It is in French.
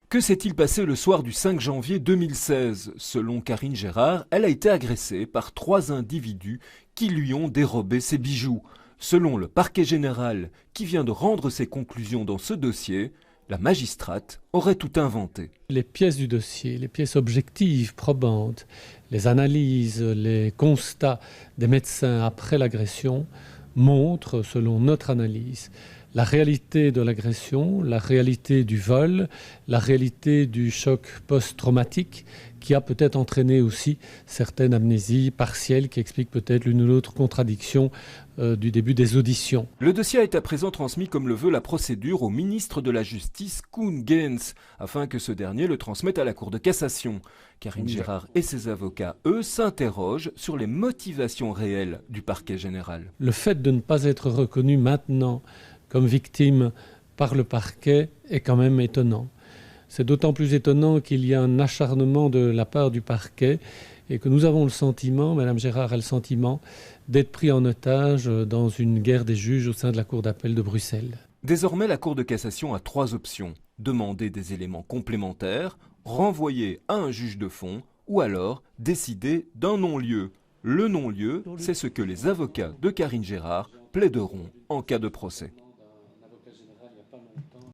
Que s'est-il passé le soir du 5 janvier 2016? Selon Karine Gérard, elle a été agressée par 3 individus qui lui ont dérobé ses bijoux. Selon le parquet général, qui vient de rendre ses conclusions dans ce dossier, la magistrate aurait tout inventé. Les pièces du dossier, les pièces objectives, probantes, les analyses, les constats des médecins après l'agression montrent, selon notre analyse, la réalité de l'agression, la réalité du vol, la réalité du choc post-traumatique qui a peut-être entraîné aussi certaines amnésies partielles qui expliquent peut-être l'une ou l'autre contradiction du début des auditions. Le dossier est à présent transmis comme le veut la procédure au ministre de la Justice, Koen Geens, afin que ce dernier le transmette à la Cour de cassation. Karine Gérard et ses avocats, eux, s'interrogent sur les motivations réelles du parquet général. Le fait de ne pas être reconnu maintenant comme victime par le parquet est quand même étonnant. C'est d'autant plus étonnant qu'il y a un acharnement de la part du parquet et que nous avons le sentiment, Madame Gérard a le sentiment, d'être pris en otage dans une guerre des juges au sein de la Cour d'appel de Bruxelles. Désormais, la Cour de cassation a 3 options. Demander des éléments complémentaires, renvoyer à un juge de fond ou alors décider d'un non-lieu. Le non-lieu, c'est ce que les avocats de Karine Gérard plaideront en cas de procès.